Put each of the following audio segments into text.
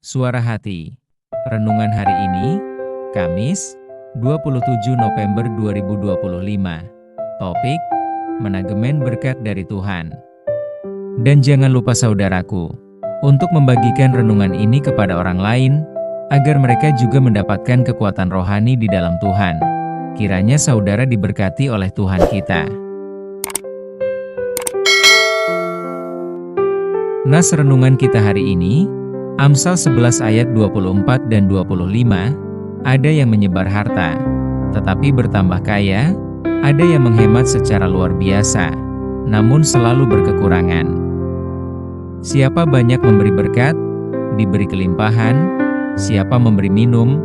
Suara Hati. Renungan hari ini, Kamis, 27 November 2025. Topik, manajemen berkat dari Tuhan. Dan jangan lupa saudaraku, untuk membagikan renungan ini kepada orang lain, agar mereka juga mendapatkan kekuatan rohani di dalam Tuhan. Kiranya saudara diberkati oleh Tuhan kita. Nas renungan kita hari ini, Amsal 11 ayat 24 dan 25, ada yang menyebar harta, tetapi bertambah kaya, ada yang menghemat secara luar biasa, namun selalu berkekurangan. Siapa banyak memberi berkat, diberi kelimpahan, siapa memberi minum,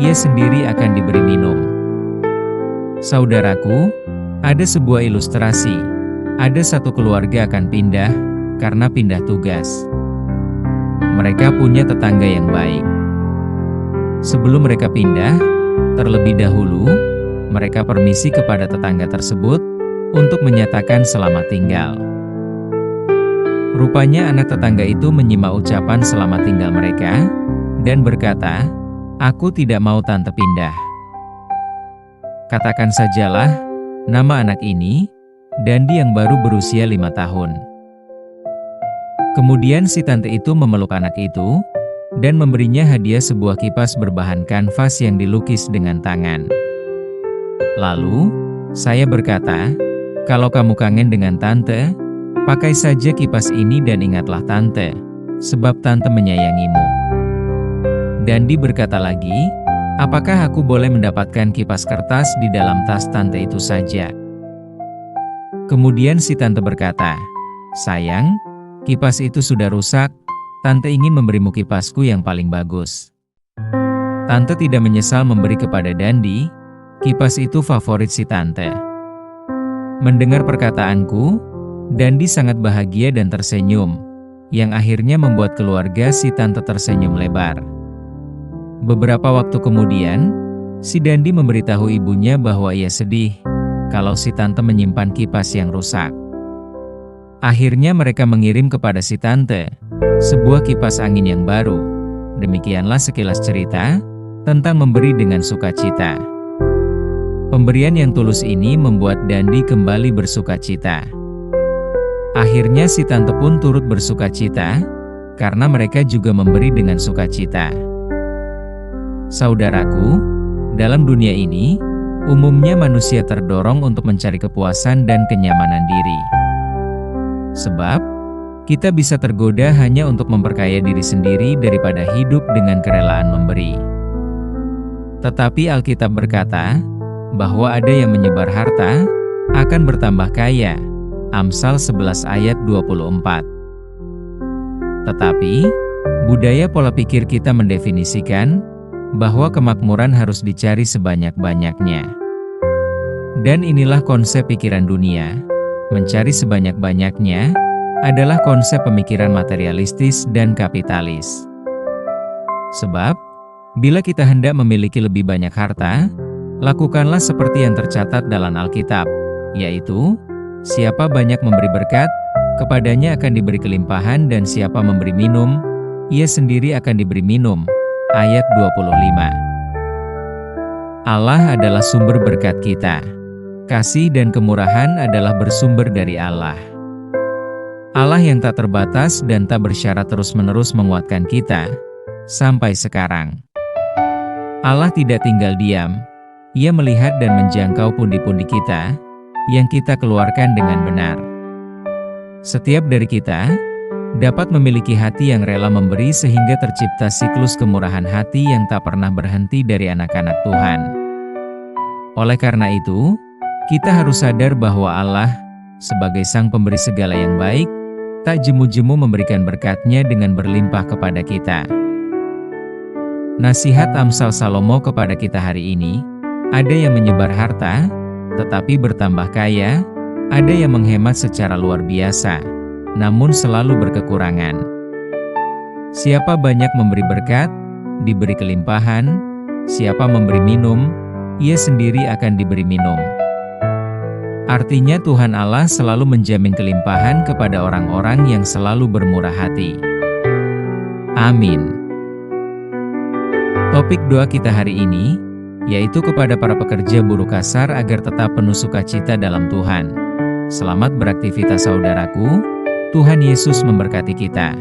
ia sendiri akan diberi minum. Saudaraku, ada sebuah ilustrasi, ada satu keluarga akan pindah, karena pindah tugas. Mereka punya tetangga yang baik. Sebelum mereka pindah, terlebih dahulu, mereka permisi kepada tetangga tersebut untuk menyatakan selamat tinggal. Rupanya anak tetangga itu menyimak ucapan selamat tinggal mereka, dan berkata, "Aku tidak mau tante pindah." Katakan sajalah, nama anak ini, Dandi yang baru berusia 5 tahun. Kemudian si tante itu memeluk anak itu, dan memberinya hadiah sebuah kipas berbahan kanvas yang dilukis dengan tangan. Lalu, saya berkata, "Kalau kamu kangen dengan tante, pakai saja kipas ini dan ingatlah tante, sebab tante menyayangimu." Dandi berkata lagi, "Apakah aku boleh mendapatkan kipas kertas di dalam tas tante itu saja?" Kemudian si tante berkata, "Sayang, kipas itu sudah rusak, tante ingin memberimu kipasku yang paling bagus." Tante tidak menyesal memberi kepada Dandi, kipas itu favorit si tante. Mendengar perkataanku, Dandi sangat bahagia dan tersenyum, yang akhirnya membuat keluarga si tante tersenyum lebar. Beberapa waktu kemudian, si Dandi memberitahu ibunya bahwa ia sedih kalau si tante menyimpan kipas yang rusak. Akhirnya mereka mengirim kepada si tante sebuah kipas angin yang baru. Demikianlah sekilas cerita tentang memberi dengan sukacita. Pemberian yang tulus ini membuat Dandi kembali bersukacita. Akhirnya si tante pun turut bersukacita, karena mereka juga memberi dengan sukacita. Saudaraku, dalam dunia ini, umumnya manusia terdorong untuk mencari kepuasan dan kenyamanan diri. Sebab, kita bisa tergoda hanya untuk memperkaya diri sendiri daripada hidup dengan kerelaan memberi. Tetapi Alkitab berkata, bahwa ada yang menyebar harta, akan bertambah kaya. Amsal 11 ayat 24. Tetapi, budaya pola pikir kita mendefinisikan, bahwa kemakmuran harus dicari sebanyak-banyaknya. Dan inilah konsep pikiran dunia. Mencari sebanyak-banyaknya adalah konsep pemikiran materialistis dan kapitalis. Sebab, bila kita hendak memiliki lebih banyak harta, lakukanlah seperti yang tercatat dalam Alkitab, yaitu, siapa banyak memberi berkat, kepadanya akan diberi kelimpahan, dan siapa memberi minum, ia sendiri akan diberi minum. Ayat 25. Allah adalah sumber berkat kita. Kasih dan kemurahan adalah bersumber dari Allah. Allah yang tak terbatas dan tak bersyarat terus-menerus menguatkan kita, sampai sekarang. Allah tidak tinggal diam, Ia melihat dan menjangkau pundi-pundi kita, yang kita keluarkan dengan benar. Setiap dari kita, dapat memiliki hati yang rela memberi sehingga tercipta siklus kemurahan hati yang tak pernah berhenti dari anak-anak Tuhan. Oleh karena itu, kita harus sadar bahwa Allah, sebagai Sang Pemberi segala yang baik, tak jemu-jemu memberikan berkat-Nya dengan berlimpah kepada kita. Nasihat Amsal Salomo kepada kita hari ini, ada yang menyebar harta, tetapi bertambah kaya, ada yang menghemat secara luar biasa, namun selalu berkekurangan. Siapa banyak memberi berkat, diberi kelimpahan, siapa memberi minum, ia sendiri akan diberi minum. Artinya Tuhan Allah selalu menjamin kelimpahan kepada orang-orang yang selalu bermurah hati. Amin. Topik doa kita hari ini, yaitu kepada para pekerja buruh kasar agar tetap penuh sukacita dalam Tuhan. Selamat beraktivitas saudaraku, Tuhan Yesus memberkati kita.